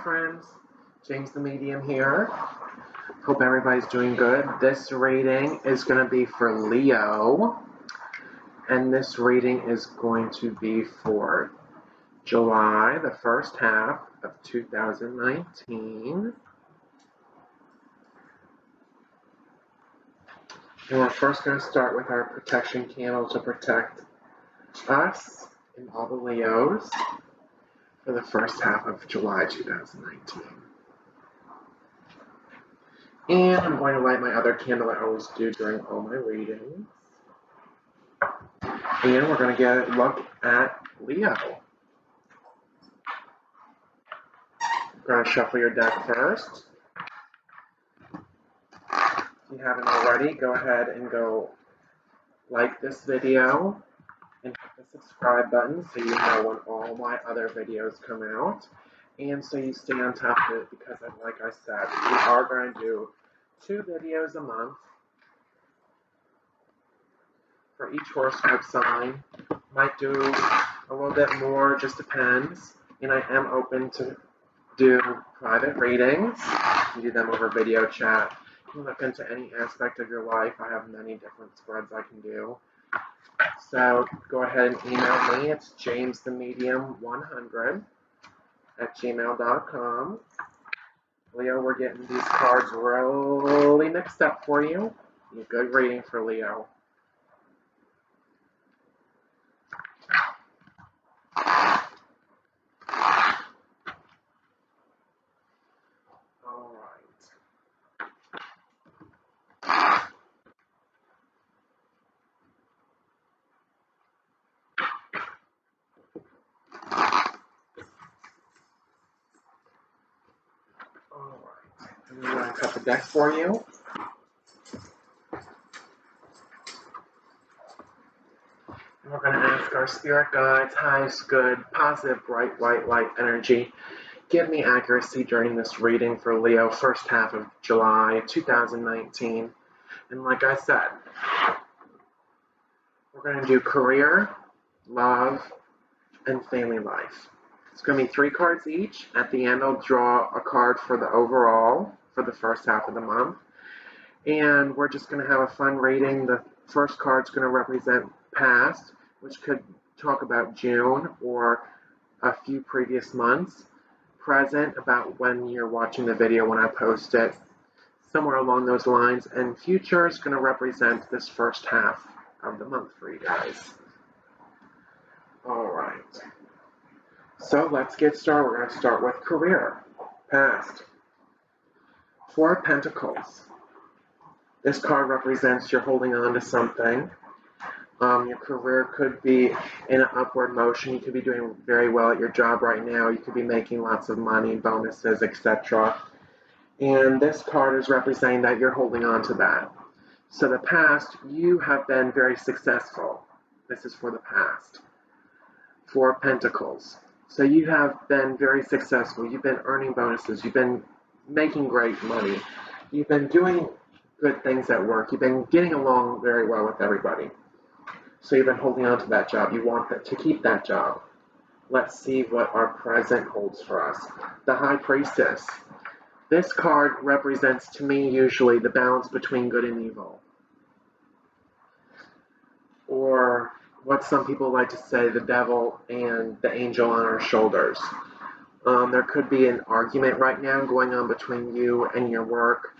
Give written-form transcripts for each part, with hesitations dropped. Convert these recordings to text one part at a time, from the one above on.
friends, James the Medium here. Hope everybody's doing good. This reading is going to be for Leo, and this reading is going to be for July, the first half of 2019. And we're first going to start with our protection candle to protect us and all the Leos for the first half of July 2019. And I'm going to light my other candle I always do during all my readings. And we're going to get a look at Leo. I'm going to shuffle your deck first. If you haven't already, go ahead and go like this video and hit the subscribe button so you know when all my other videos come out. And so you stay on top of it because, like I said, we are going to do 2 videos a month for each horoscope sign. Might do a little bit more, just depends. And I am open to do private readings. You can do them over video chat. You can look into any aspect of your life. I have many different spreads I can do. So go ahead and email me. It's jamesthemedium100@gmail.com. Leo, we're getting these cards really mixed up for you. A good reading for Leo. All right. I'm going to cut the deck for you. And we're going to ask our spirit guides, highest good, positive, bright, white light energy. Give me accuracy during this reading for Leo, first half of July 2019. And like I said, we're going to do career, love, and family life. It's going to be 3 cards each. At the end, I'll draw a card for the overall for the first half of the month. And we're just going to have a fun reading. The first card's going to represent past, which could talk about June or a few previous months. Present, about when you're watching the video when I post it, somewhere along those lines. And future is going to represent this first half of the month for you guys. All right. So let's get started. We're going to start with career, past. 4 of Pentacles. This card represents you're holding on to something. Your career could be in an upward motion. You could be doing very well at your job right now. You could be making lots of money, bonuses, etc. And this card is representing that you're holding on to that. So the past, you have been very successful. This is for the past. 4 of Pentacles. So you have been very successful. You've been earning bonuses. You've been making great money. You've been doing good things at work. You've been getting along very well with everybody. So you've been holding on to that job. You want to keep that job. Let's see what our present holds for us. The High Priestess. This card represents, to me, usually the balance between good and evil. Or what some people like to say, the devil and the angel on our shoulders. There could be an argument right now going on between you and your work.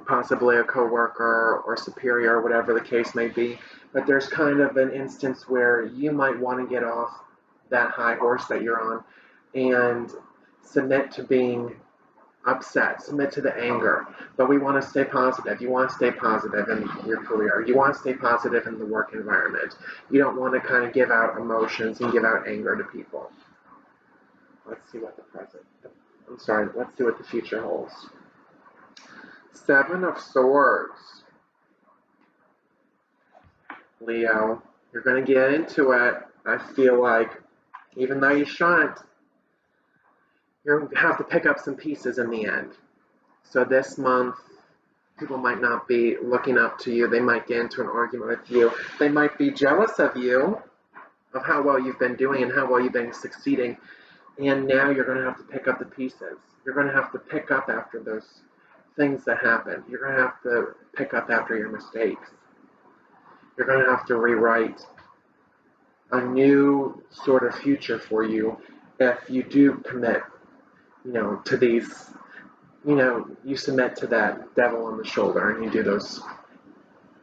Possibly a coworker or superior, whatever the case may be. But there's kind of an instance where you might want to get off that high horse that you're on and submit to being upset, submit to the anger. But we want to stay positive. You want to stay positive in your career. You want to stay positive in the work environment. You don't want to kind of give out emotions and give out anger to people. Let's see what let's see what the future holds. 7 of Swords. Leo, you're going to get into it. I feel like, even though you shouldn't, you're going to have to pick up some pieces in the end. So this month, people might not be looking up to you. They might get into an argument with you. They might be jealous of you, of how well you've been doing and how well you've been succeeding. And now you're going to have to pick up the pieces. You're going to have to pick up after those things that happened. You're going to have to pick up after your mistakes. You're going to have to rewrite a new sort of future for you if you do commit, to these, you submit to that devil on the shoulder and you do those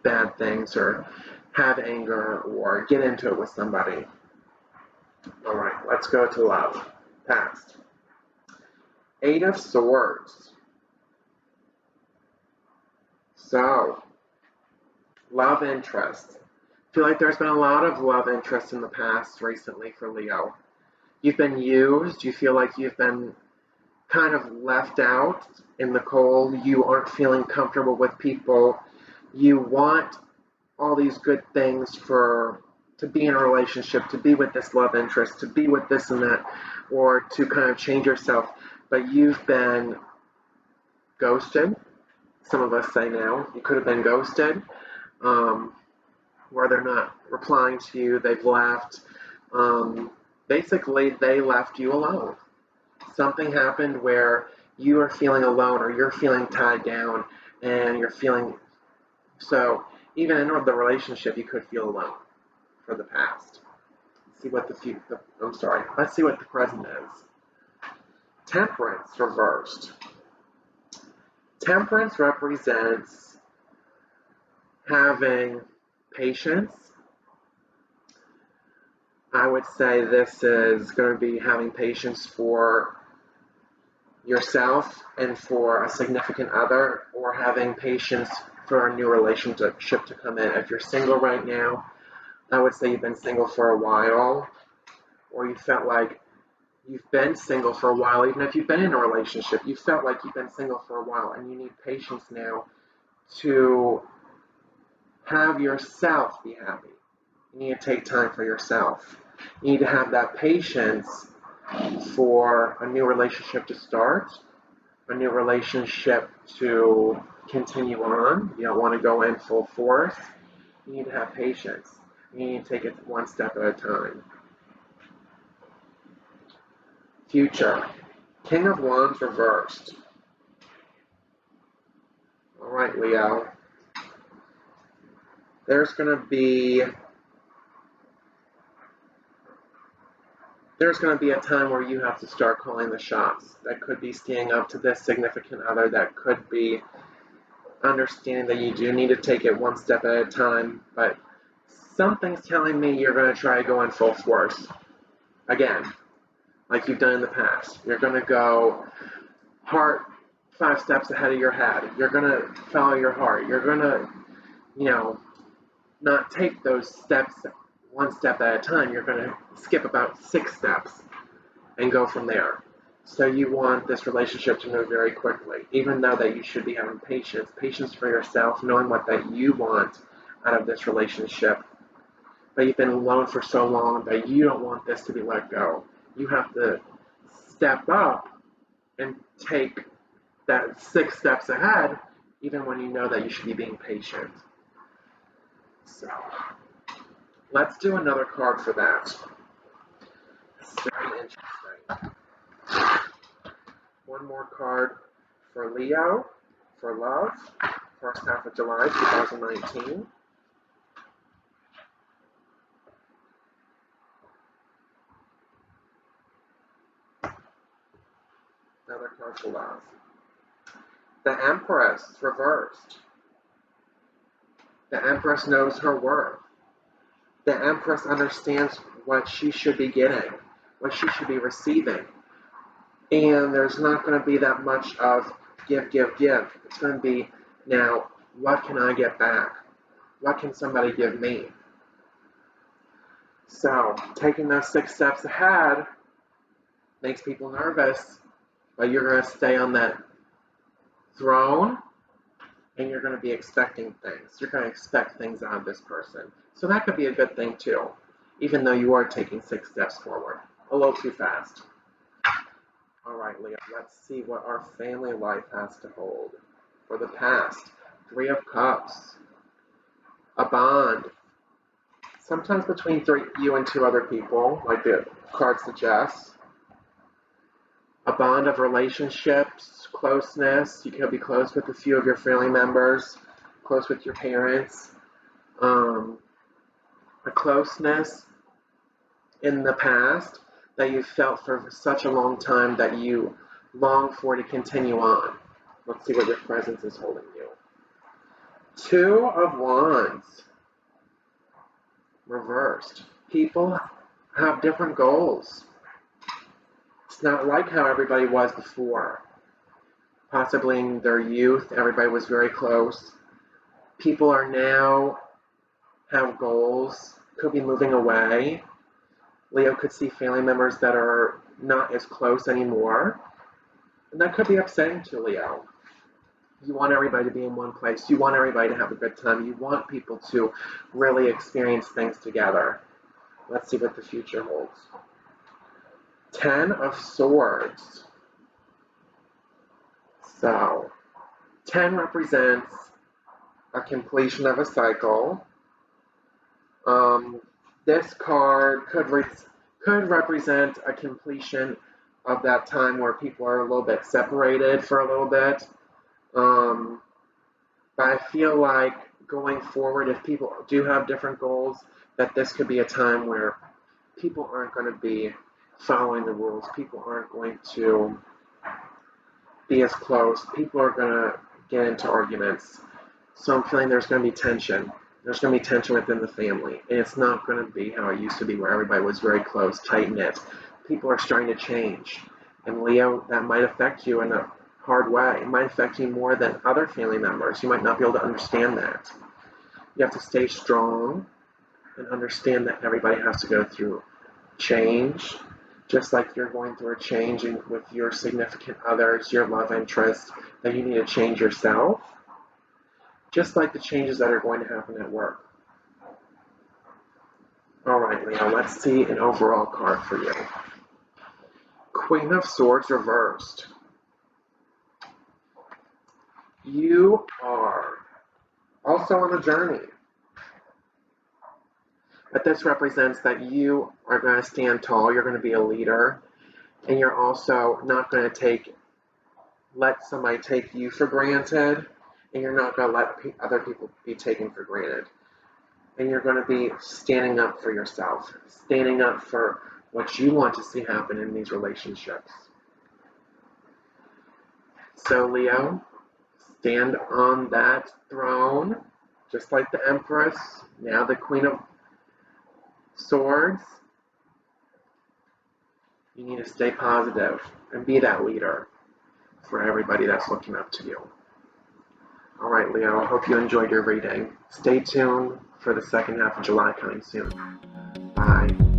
bad things or have anger or get into it with somebody. All right, let's go to love. Past. Eight of Swords. So, love interest. I feel like there's been a lot of love interest in the past recently for Leo. You've been used. You feel like you've been kind of left out in the cold. You aren't feeling comfortable with people. You want all these good things to be in a relationship, to be with this love interest, to be with this and that, or to kind of change yourself. But you've been ghosted. Some of us say now you could have been ghosted, where they're not replying to you. They've left. Basically, they left you alone. Something happened where you are feeling alone, or you're feeling tied down, and you're feeling so. Even in the relationship, you could feel alone for the past. Let's see what Let's see what the present is. Temperance reversed. Temperance represents having patience. I would say this is going to be having patience for yourself and for a significant other, or having patience for a new relationship to come in. If you're single right now, I would say you've been single for a while, or you felt like you've been single for a while. Even if you've been in a relationship, you felt like you've been single for a while, and you need patience now to have yourself be happy. You need to take time for yourself. You need to have that patience for a new relationship to start, a new relationship to continue on. You don't want to go in full force. You need to have patience. You need to take it one step at a time. Future. King of Wands reversed. All right, Leo. There's going to be a time where you have to start calling the shots. That could be staying up to this significant other. That could be understanding that you do need to take it one step at a time. But something's telling me you're going to try to go in full force. Again, like you've done in the past. You're going to go heart 5 steps ahead of your head. You're going to follow your heart. You're going to, not take those steps one step at a time. You're going to skip about 6 steps and go from there. So you want this relationship to move very quickly, even though that you should be having patience for yourself, knowing what that you want out of this relationship. But you've been alone for so long that you don't want this to be let go. You have to step up and take that 6 steps ahead, even when you know that you should be being patient. So, let's do another card for that. It's very interesting. One more card for Leo, for love, first half of July 2019. Another card for love. The Empress reversed. The Empress knows her worth. The Empress understands what she should be getting, what she should be receiving. And there's not going to be that much of give, give, give. It's going to be, now, what can I get back? What can somebody give me? So, taking those 6 steps ahead makes people nervous, but you're going to stay on that throne, and you're going to be expecting things. You're going to expect things out of this person. So that could be a good thing too, even though you are taking 6 steps forward. A little too fast. All right, Leo, let's see what our family life has to hold. For the past, 3 of Cups, a bond, sometimes between you and 2 other people, like the card suggests. a bond of relationships, closeness. You could be close with a few of your family members, close with your parents. A closeness in the past that you felt for such a long time that you long for to continue on. Let's see what your presence is holding you. Two of Wands, reversed. People have different goals. It's not like how everybody was before. Possibly in their youth, everybody was very close. People are now have goals, could be moving away. Leo could see family members that are not as close anymore. And that could be upsetting to Leo. You want everybody to be in one place. You want everybody to have a good time. You want people to really experience things together. Let's see what the future holds. 10 of Swords. So, 10 represents a completion of a cycle. This card could represent a completion of that time where people are a little bit separated for a little bit. But I feel like going forward, if people do have different goals, that this could be a time where people aren't going to be following the rules. People aren't going to be as close. People are going to get into arguments. So I'm feeling there's going to be tension. There's going to be tension within the family. And it's not going to be how it used to be where everybody was very close, tight-knit. People are starting to change. And Leo, that might affect you in a hard way. It might affect you more than other family members. You might not be able to understand that. You have to stay strong and understand that everybody has to go through change, just like you're going through a change with your significant others, your love interests, that you need to change yourself, just like the changes that are going to happen at work. All right, Leo, let's see an overall card for you. Queen of Swords reversed. You are also on a journey. But this represents that you are going to stand tall, you're going to be a leader, and you're also not going to let somebody take you for granted, and you're not going to let other people be taken for granted. And you're going to be standing up for yourself, standing up for what you want to see happen in these relationships. So, Leo, stand on that throne, just like the Empress, now the Queen of Swords. You need to stay positive and be that leader for everybody that's looking up to you. All right, Leo, I hope you enjoyed your reading. Stay tuned for the second half of July coming soon. Bye.